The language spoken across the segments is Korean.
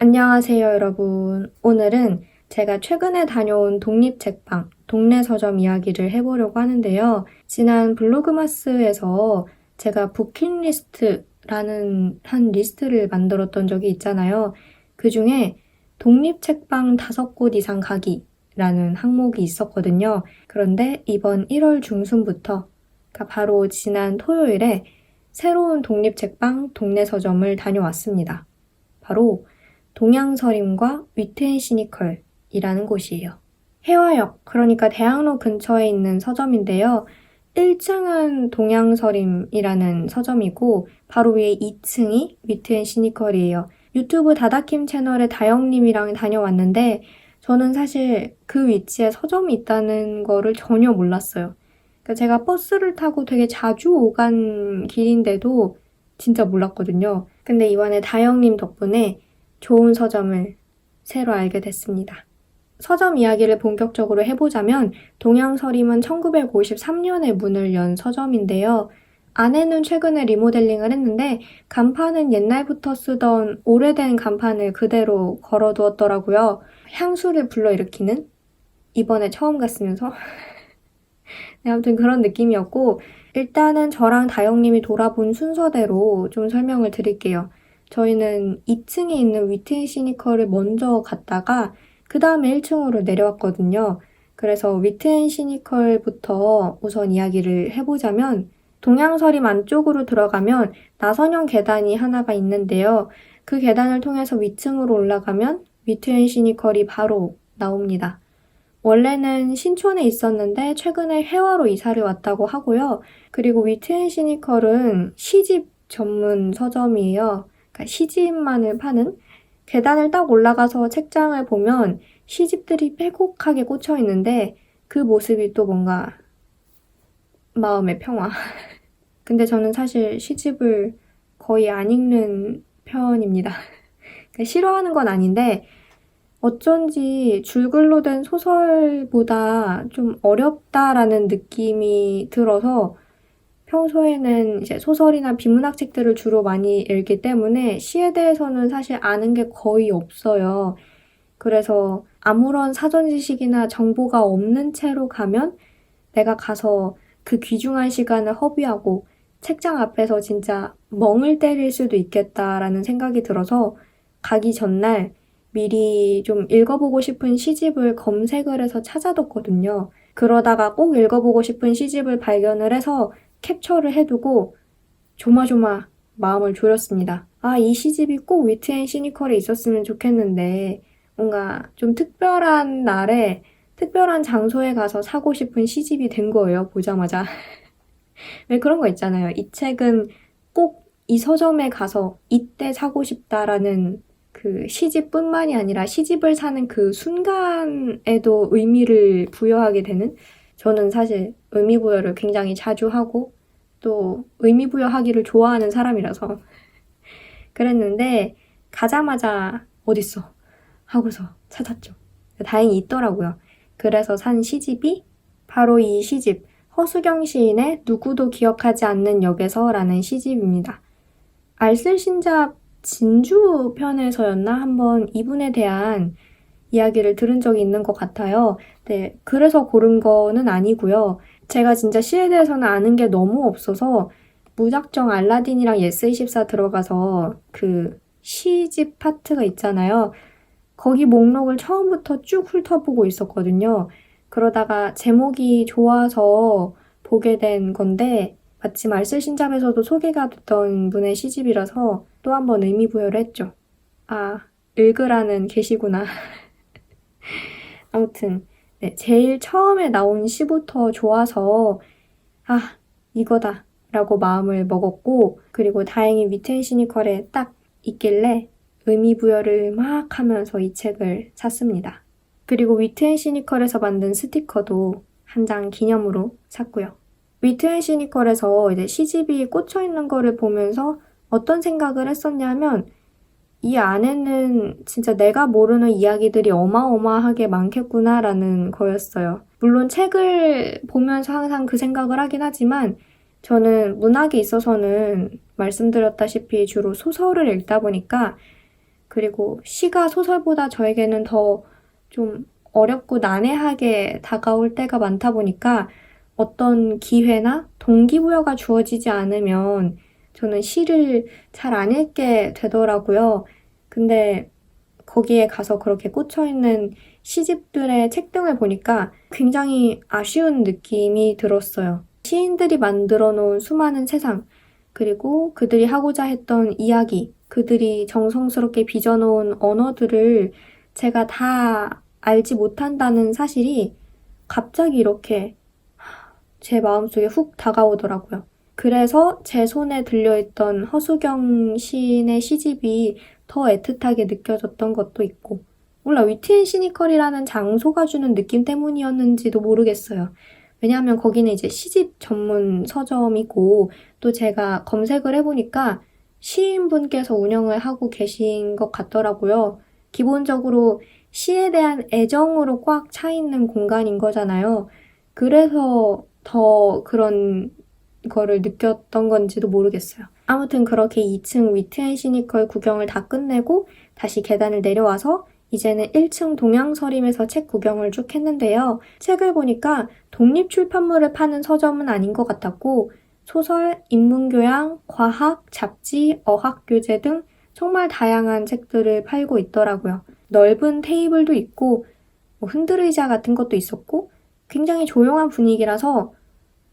안녕하세요, 여러분. 오늘은 제가 최근에 다녀온 독립책방, 동네 서점 이야기를 해보려고 하는데요. 지난 블로그마스에서 제가 부킷리스트라는 한 리스트를 만들었던 적이 있잖아요. 그 중에 독립책방 5곳 이상 가기라는 항목이 있었거든요. 그런데 이번 1월 중순부터, 그러니까 바로 지난 토요일에 새로운 독립책방 동네 서점을 다녀왔습니다. 바로 동양서림과 위트앤시니컬이라는 곳이에요. 해화역, 그러니까 대학로 근처에 있는 서점인데요. 1층은 동양서림이라는 서점이고 바로 위에 2층이 위트앤시니컬이에요. 유튜브 다다킴 채널에 다영님이랑 다녀왔는데 저는 사실 그 위치에 서점이 있다는 거를 전혀 몰랐어요. 그러니까 제가 버스를 타고 되게 자주 오간 길인데도 진짜 몰랐거든요. 근데 이번에 다영님 덕분에 좋은 서점을 새로 알게 됐습니다. 서점 이야기를 본격적으로 해보자면 동양서림은 1953년에 문을 연 서점인데요. 안에는 최근에 리모델링을 했는데 간판은 옛날부터 쓰던 오래된 간판을 그대로 걸어두었더라고요. 향수를 불러일으키는? 이번에 처음 갔으면서 네, 아무튼 그런 느낌이었고 일단은 저랑 다영님이 돌아본 순서대로 좀 설명을 드릴게요. 저희는 2층에 있는 위트앤시니컬을 먼저 갔다가 그 다음에 1층으로 내려왔거든요. 그래서 위트앤시니컬부터 우선 이야기를 해보자면 동양서림 안쪽으로 들어가면 나선형 계단이 하나가 있는데요. 그 계단을 통해서 위층으로 올라가면 위트앤시니컬이 바로 나옵니다. 원래는 신촌에 있었는데 최근에 해화로 이사를 왔다고 하고요. 그리고 위트앤시니컬은 시집 전문 서점이에요. 그러니까 시집만을 파는? 계단을 딱 올라가서 책장을 보면 시집들이 빼곡하게 꽂혀 있는데 그 모습이 또 뭔가 마음의 평화. 근데 저는 사실 시집을 거의 안 읽는 편입니다. 그러니까 싫어하는 건 아닌데 어쩐지 줄글로 된 소설보다 좀 어렵다라는 느낌이 들어서 평소에는 이제 소설이나 비문학 책들을 주로 많이 읽기 때문에 시에 대해서는 사실 아는 게 거의 없어요. 그래서 아무런 사전 지식이나 정보가 없는 채로 가면 내가 가서 그 귀중한 시간을 허비하고 책장 앞에서 진짜 멍을 때릴 수도 있겠다라는 생각이 들어서 가기 전날 미리 좀 읽어보고 싶은 시집을 검색을 해서 찾아뒀거든요. 그러다가 꼭 읽어보고 싶은 시집을 발견을 해서 캡처를 해두고 조마조마 마음을 졸였습니다. 아, 이 시집이 꼭 위트앤시니컬에 있었으면 좋겠는데 뭔가 좀 특별한 날에 특별한 장소에 가서 사고 싶은 시집이 된 거예요, 보자마자. 왜 그런 거 있잖아요. 이 책은 꼭 이 서점에 가서 이때 사고 싶다라는 그 시집뿐만이 아니라 시집을 사는 그 순간에도 의미를 부여하게 되는? 저는 사실 의미부여를 굉장히 자주 하고 또 의미부여하기를 좋아하는 사람이라서 그랬는데 가자마자 어딨어? 하고서 찾았죠. 다행히 있더라고요. 그래서 산 시집이 바로 이 시집 허수경 시인의 누구도 기억하지 않는 역에서라는 시집입니다. 알쓸신잡 진주 편에서였나 한번 이분에 대한 이야기를 들은 적이 있는 것 같아요. 네, 그래서 고른 거는 아니고요. 제가 진짜 시에 대해서는 아는 게 너무 없어서 무작정 알라딘이랑 예스24 들어가서 그 시집 파트가 있잖아요. 거기 목록을 처음부터 쭉 훑어보고 있었거든요. 그러다가 제목이 좋아서 보게 된 건데 마침 알쓸신잡에서도 소개가 됐던 분의 시집이라서 또 한 번 의미부여를 했죠. 아, 읽으라는 계시구나. 아무튼 네, 제일 처음에 나온 시부터 좋아서 아, 이거다 라고 마음을 먹었고 그리고 다행히 위트앤시니컬에 딱 있길래 의미부여를 막 하면서 이 책을 샀습니다. 그리고 위트앤시니컬에서 만든 스티커도 한 장 기념으로 샀고요. 위트앤시니컬에서 이제 시집이 꽂혀 있는 거를 보면서 어떤 생각을 했었냐면 이 안에는 진짜 내가 모르는 이야기들이 어마어마하게 많겠구나라는 거였어요. 물론 책을 보면서 항상 그 생각을 하긴 하지만 저는 문학에 있어서는 말씀드렸다시피 주로 소설을 읽다 보니까 그리고 시가 소설보다 저에게는 더 좀 어렵고 난해하게 다가올 때가 많다 보니까 어떤 기회나 동기부여가 주어지지 않으면 저는 시를 잘 안 읽게 되더라고요. 근데 거기에 가서 그렇게 꽂혀있는 시집들의 책 등을 보니까 굉장히 아쉬운 느낌이 들었어요. 시인들이 만들어 놓은 수많은 세상, 그리고 그들이 하고자 했던 이야기, 그들이 정성스럽게 빚어놓은 언어들을 제가 다 알지 못한다는 사실이 갑자기 이렇게 제 마음속에 훅 다가오더라고요. 그래서 제 손에 들려있던 허수경 시인의 시집이 더 애틋하게 느껴졌던 것도 있고, 몰라, 위트앤시니컬이라는 장소가 주는 느낌 때문이었는지도 모르겠어요. 왜냐하면 거기는 이제 시집 전문 서점이고, 또 제가 검색을 해보니까 시인분께서 운영을 하고 계신 것 같더라고요. 기본적으로 시에 대한 애정으로 꽉 차 있는 공간인 거잖아요. 그래서 더 그런 거를 느꼈던 건지도 모르겠어요. 아무튼 그렇게 2층 위트앤시니컬 구경을 다 끝내고 다시 계단을 내려와서 이제는 1층 동양서림에서 책 구경을 쭉 했는데요. 책을 보니까 독립출판물을 파는 서점은 아닌 것 같았고 소설, 인문교양, 과학, 잡지, 어학교재 등 정말 다양한 책들을 팔고 있더라고요. 넓은 테이블도 있고 흔들의자 같은 것도 있었고 굉장히 조용한 분위기라서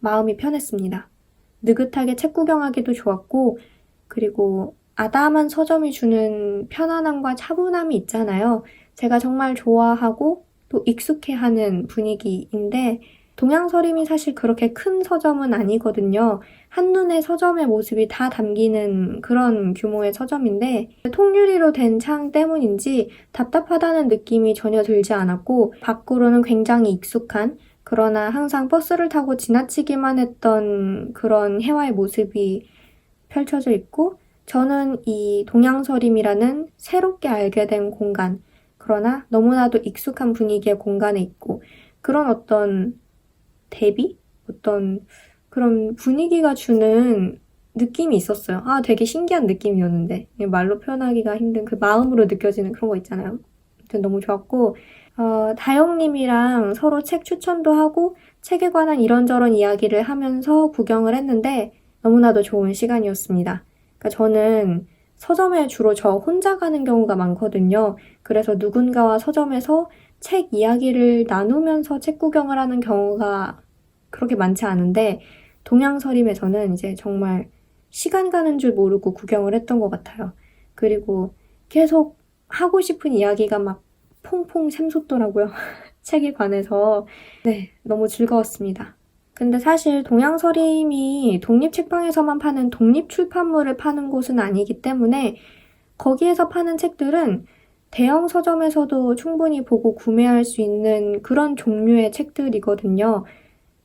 마음이 편했습니다. 느긋하게 책 구경하기도 좋았고, 그리고 아담한 서점이 주는 편안함과 차분함이 있잖아요. 제가 정말 좋아하고 또 익숙해하는 분위기인데, 동양서림이 사실 그렇게 큰 서점은 아니거든요. 한눈에 서점의 모습이 다 담기는 그런 규모의 서점인데, 통유리로 된 창 때문인지 답답하다는 느낌이 전혀 들지 않았고, 밖으로는 굉장히 익숙한, 그러나 항상 버스를 타고 지나치기만 했던 그런 해와의 모습이 펼쳐져 있고, 저는 이 동양서림이라는 새롭게 알게 된 공간, 그러나 너무나도 익숙한 분위기의 공간에 있고, 그런 어떤 대비? 어떤 그런 분위기가 주는 느낌이 있었어요. 아, 되게 신기한 느낌이었는데. 말로 표현하기가 힘든 그 마음으로 느껴지는 그런 거 있잖아요. 아무튼 너무 좋았고, 다영님이랑 서로 책 추천도 하고 책에 관한 이런저런 이야기를 하면서 구경을 했는데 너무나도 좋은 시간이었습니다. 그러니까 저는 서점에 주로 저 혼자 가는 경우가 많거든요. 그래서 누군가와 서점에서 책 이야기를 나누면서 책 구경을 하는 경우가 그렇게 많지 않은데 동양서림에서는 이제 정말 시간 가는 줄 모르고 구경을 했던 것 같아요. 그리고 계속 하고 싶은 이야기가 막 퐁퐁 샘솟더라고요. 책에 관해서. 네, 너무 즐거웠습니다. 근데 사실 동양서림이 독립책방에서만 파는 독립출판물을 파는 곳은 아니기 때문에 거기에서 파는 책들은 대형 서점에서도 충분히 보고 구매할 수 있는 그런 종류의 책들이거든요.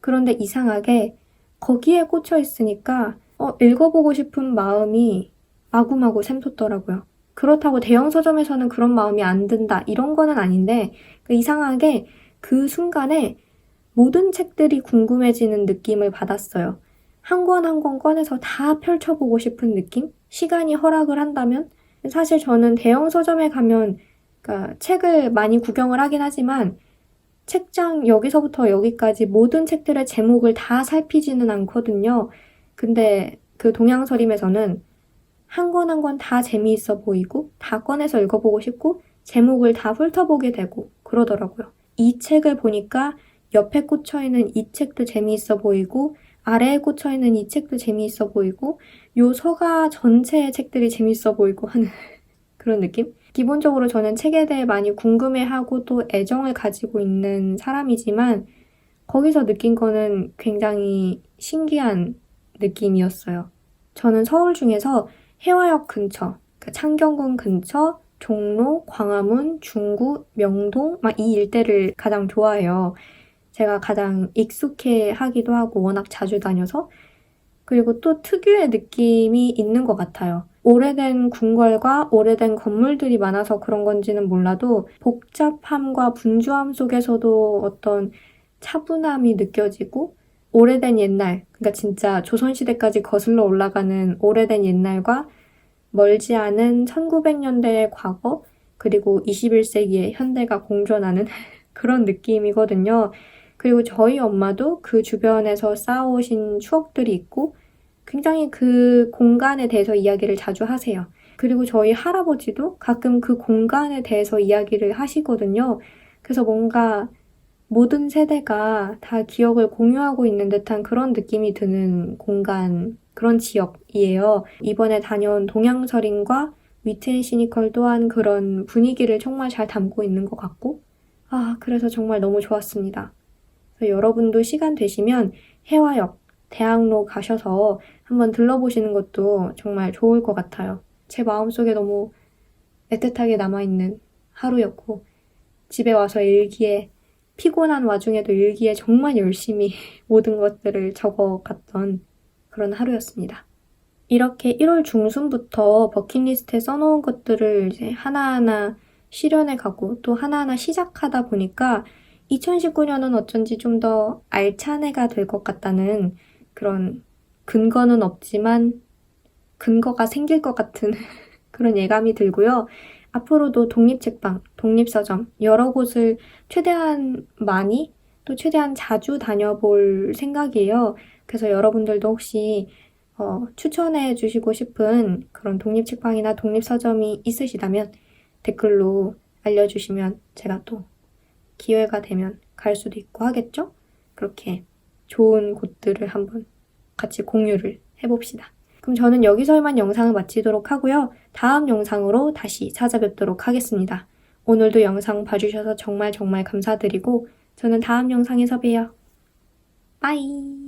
그런데 이상하게 거기에 꽂혀 있으니까 읽어보고 싶은 마음이 마구마구 샘솟더라고요. 그렇다고 대형 서점에서는 그런 마음이 안 든다 이런 거는 아닌데 이상하게 그 순간에 모든 책들이 궁금해지는 느낌을 받았어요. 한 권 한 권 꺼내서 다 펼쳐보고 싶은 느낌? 시간이 허락을 한다면? 사실 저는 대형 서점에 가면 그러니까 책을 많이 구경을 하긴 하지만 책장 여기서부터 여기까지 모든 책들의 제목을 다 살피지는 않거든요. 근데 그 동양서림에서는 한 권 한 권 다 재미있어 보이고 다 꺼내서 읽어보고 싶고 제목을 다 훑어보게 되고 그러더라고요. 이 책을 보니까 옆에 꽂혀있는 이 책도 재미있어 보이고 아래에 꽂혀있는 이 책도 재미있어 보이고 요 서가 전체의 책들이 재미있어 보이고 하는 그런 느낌? 기본적으로 저는 책에 대해 많이 궁금해하고 또 애정을 가지고 있는 사람이지만 거기서 느낀 거는 굉장히 신기한 느낌이었어요. 저는 서울 중에서 해화역 근처, 그러니까 창경궁 근처, 종로, 광화문, 중구, 명동 막 이 일대를 가장 좋아해요. 제가 가장 익숙해 하기도 하고 워낙 자주 다녀서 그리고 또 특유의 느낌이 있는 것 같아요. 오래된 궁궐과 오래된 건물들이 많아서 그런 건지는 몰라도 복잡함과 분주함 속에서도 어떤 차분함이 느껴지고 오래된 옛날, 그러니까 진짜 조선시대까지 거슬러 올라가는 오래된 옛날과 멀지 않은 1900년대의 과거, 그리고 21세기의 현대가 공존하는 그런 느낌이거든요. 그리고 저희 엄마도 그 주변에서 쌓아오신 추억들이 있고 굉장히 그 공간에 대해서 이야기를 자주 하세요. 그리고 저희 할아버지도 가끔 그 공간에 대해서 이야기를 하시거든요. 그래서 뭔가 모든 세대가 다 기억을 공유하고 있는 듯한 그런 느낌이 드는 공간, 그런 지역이에요. 이번에 다녀온 동양서린과 위트 앤 시니컬 또한 그런 분위기를 정말 잘 담고 있는 것 같고, 그래서 정말 너무 좋았습니다. 그래서 여러분도 시간 되시면 해화역, 대학로 가셔서 한번 들러보시는 것도 정말 좋을 것 같아요. 제 마음속에 너무 애틋하게 남아있는 하루였고, 집에 와서 피곤한 와중에도 일기에 정말 열심히 모든 것들을 적어갔던 그런 하루였습니다. 이렇게 1월 중순부터 버킷리스트에 써놓은 것들을 이제 하나하나 실현해 가고 또 하나하나 시작하다 보니까 2019년은 어쩐지 좀 더 알찬 해가 될 것 같다는 그런 근거는 없지만 근거가 생길 것 같은 그런 예감이 들고요. 앞으로도 독립책방, 독립서점 여러 곳을 최대한 많이 또 최대한 자주 다녀볼 생각이에요. 그래서 여러분들도 혹시 추천해 주시고 싶은 그런 독립책방이나 독립서점이 있으시다면 댓글로 알려주시면 제가 또 기회가 되면 갈 수도 있고 하겠죠? 그렇게 좋은 곳들을 한번 같이 공유를 해봅시다. 그럼 저는 여기서 이만 영상을 마치도록 하고요. 다음 영상으로 다시 찾아뵙도록 하겠습니다. 오늘도 영상 봐주셔서 정말 정말 감사드리고 저는 다음 영상에서 봬요. 빠이!